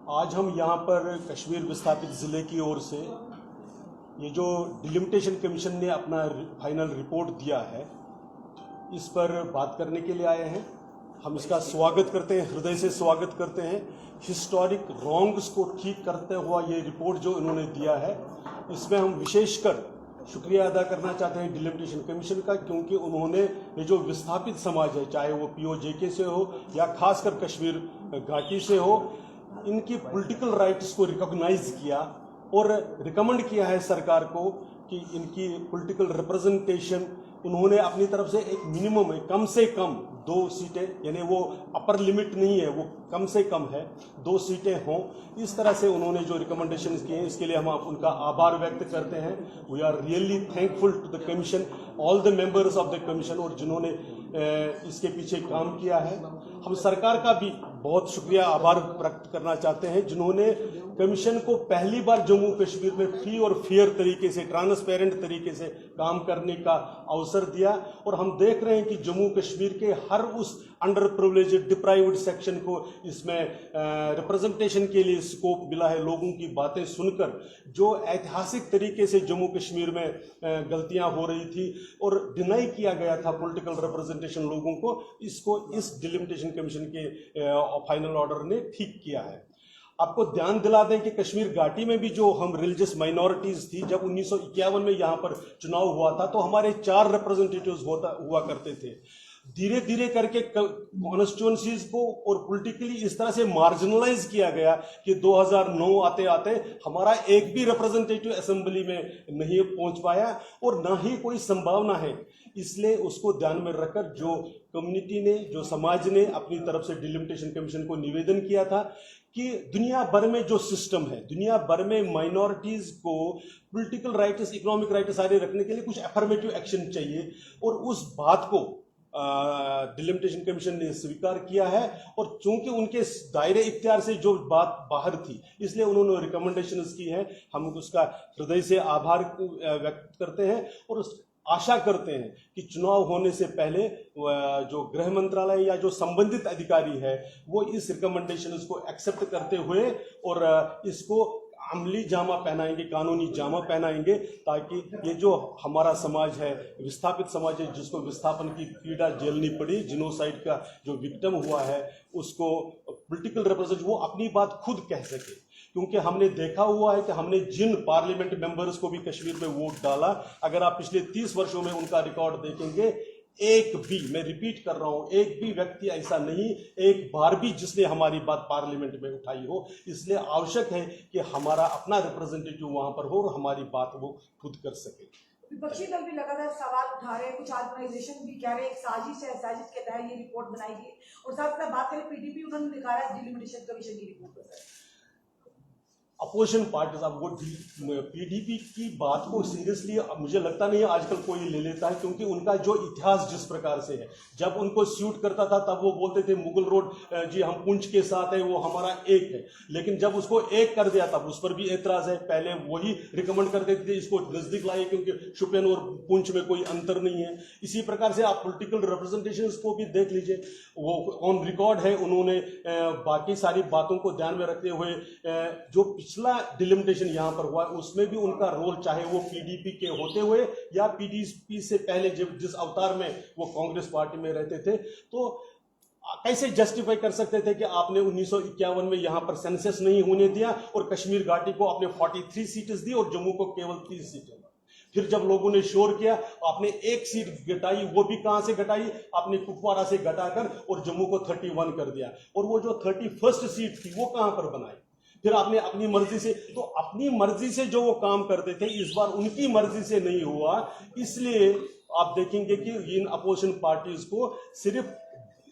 आज हम यहाँ पर कश्मीर विस्थापित ज़िले की ओर से ये जो डिलिमिटेशन कमीशन ने अपना फाइनल रिपोर्ट दिया है, इस पर बात करने के लिए आए हैं। हम इसका स्वागत करते हैं, हृदय से स्वागत करते हैं। हिस्टोरिक रॉन्ग्स को ठीक करते हुआ ये रिपोर्ट जो इन्होंने दिया है, इसमें हम विशेषकर शुक्रिया अदा करना चाहते हैं डिलिमिटेशन कमीशन का, क्योंकि उन्होंने ये जो विस्थापित समाज है, चाहे वो POJK से हो या खासकर कश्मीर घाटी से हो, इनकी पॉलिटिकल राइट्स को रिकॉग्नाइज किया और रिकमेंड किया है सरकार को कि इनकी पॉलिटिकल रिप्रेजेंटेशन उन्होंने अपनी तरफ से एक मिनिमम है, कम से कम 2 सीटें, यानी वो अपर लिमिट नहीं है, वो कम से कम है, 2 सीटें हों। इस तरह से उन्होंने जो रिकमेंडेशन किए हैं, इसके लिए हम उनका आभार व्यक्त करते हैं। We are really thankful to the commission, all the members of the commission, और जिन्होंने इसके पीछे काम किया है। हम सरकार का भी बहुत शुक्रिया आभार व्यक्त करना चाहते हैं, जिन्होंने कमीशन को पहली बार जम्मू कश्मीर में फ्री और फेयर तरीके से, ट्रांसपेरेंट तरीके से काम करने का अवसर दिया। और हम देख रहे हैं कि जम्मू कश्मीर के हर उस अंडर प्रिविलेज्ड डिप्राइव्ड सेक्शन को इसमें रिप्रेजेंटेशन के लिए स्कोप मिला है। लोगों की बातें सुनकर जो ऐतिहासिक तरीके से जम्मू कश्मीर में गलतियां हो रही थी और डिनाई किया गया था पॉलिटिकल रिप्रेजेंटेशन लोगों को, इसको इस डिलिमिटेशन कमीशन के फाइनल ऑर्डर ने ठीक किया है। आपको ध्यान दिला दें कि कश्मीर घाटी में भी जो हम रिलीजियस माइनॉरिटीज थी, जब 1951 में यहाँ पर चुनाव हुआ था तो हमारे 4 रिप्रेजेंटेटिव्स हुआ करते थे। धीरे धीरे करके कॉन्स्टिट्यूएंसीज को और पॉलिटिकली इस तरह से मार्जिनलाइज किया गया कि 2009 आते आते हमारा एक भी रिप्रेजेंटेटिव असेंबली में नहीं पहुंच पाया और ना ही कोई संभावना है। इसलिए उसको ध्यान में रखकर जो कम्युनिटी ने, जो समाज ने अपनी तरफ से डिलिमिटेशन कमीशन को निवेदन किया था कि दुनिया भर में जो सिस्टम है, दुनिया भर में माइनॉरिटीज को पॉलिटिकल राइट्स, इकोनॉमिक राइट्स सारे रखने के लिए कुछ अफर्मेटिव एक्शन चाहिए, और उस बात को डिलिमिटेशन कमीशन ने स्वीकार किया है। और चूंकि उनके दायरे इख्तियार से जो बात बाहर थी, इसलिए उन्होंने रिकमेंडेशंस की है। हम उसका हृदय से आभार व्यक्त करते हैं और आशा करते हैं कि चुनाव होने से पहले जो गृह मंत्रालय या जो संबंधित अधिकारी है वो इस रिकमेंडेशंस को एक्सेप्ट करते हुए और इसको अमली जामा पहनाएंगे, कानूनी जामा पहनाएंगे, ताकि ये जो हमारा समाज है, विस्थापित समाज है, जिसको विस्थापन की पीड़ा झेलनी पड़ी, जिनोसाइड का जो विक्टिम हुआ है, उसको पॉलिटिकल रिप्रेजेंटेटिव वो अपनी बात खुद कह सके। क्योंकि हमने देखा हुआ है कि हमने जिन पार्लियामेंट मेंबर्स को भी कश्मीर में वोट डाला, अगर आप पिछले 30 वर्षों में उनका रिकॉर्ड देखेंगे, एक भी, मैं रिपीट कर रहा हूं, एक भी व्यक्ति ऐसा नहीं, एक बार भी जिसने हमारी बात पार्लियामेंट में उठाई हो। इसलिए आवश्यक है कि हमारा अपना रिप्रेजेंटेटिव वहां पर हो और हमारी बात वो खुद कर सके। विपक्षी दल भी लगातार सवाल उठा रहे हैं, कुछ ऑर्गेनाइजेशन भी कह रहे हैं एक साजिश है, साजिश के तहत ये रिपोर्ट बनाई गई। और साथ साथ बात करें PDP, उन्होंने दिखा रहा है डिलिमिटेशन कमीशन की रिपोर्ट पर। अपोजिशन पार्टीज, अब वो PDP की बात को सीरियसली मुझे लगता नहीं है आजकल कोई ले लेता है, क्योंकि उनका जो इतिहास जिस प्रकार से है, जब उनको सूट करता था तब वो बोलते थे मुगल रोड जी हम पुंछ के साथ है, वो हमारा एक है। लेकिन जब उसको एक कर दिया तब उस पर भी एतराज है। पहले वही रिकमेंड करते थे इसको नजदीक लाए, क्योंकि शुपियन और पुंछ में कोई अंतर नहीं है। इसी प्रकार से आप पॉलिटिकल रिप्रेजेंटेशन को भी देख लीजिए, वो ऑन रिकॉर्ड है। उन्होंने बाकी सारी बातों को ध्यान में रखते हुए जो पिछला डिलिमिटेशन यहां पर हुआ उसमें भी उनका रोल, चाहे वो PDP के होते हुए या PDP से पहले जब जिस अवतार में वो कांग्रेस पार्टी में रहते थे, तो कैसे जस्टिफाई कर सकते थे कि आपने 1951 में यहां पर सेंसस नहीं होने दिया और कश्मीर घाटी को आपने 43 सीटें दी और जम्मू को केवल 30 सीटें। फिर जब लोगों ने शोर किया, आपने 1 सीट घटाई, वो भी कहां से घटाई, आपने कुपवाड़ा से घटाकर, और जम्मू को 31 कर दिया। और वो जो 31st सीट थी वो कहां पर बनाई? फिर आपने अपनी मर्जी से, तो अपनी मर्जी से जो वो काम करते थे, इस बार उनकी मर्जी से नहीं हुआ। इसलिए आप देखेंगे कि इन अपोजिशन पार्टीज को सिर्फ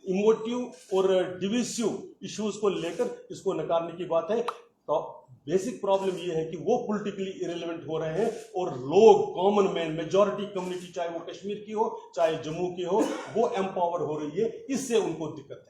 इमोटिव और डिविसिव इश्यूज को लेकर इसको नकारने की बात है। तो बेसिक प्रॉब्लम ये है कि वो पॉलिटिकली इरेलेवेंट हो रहे हैं और लोग, कॉमन मैन, मेजॉरिटी कम्युनिटी, चाहे वो कश्मीर की हो चाहे जम्मू की हो, वो एम्पावर हो रही है। इससे उनको दिक्कत है।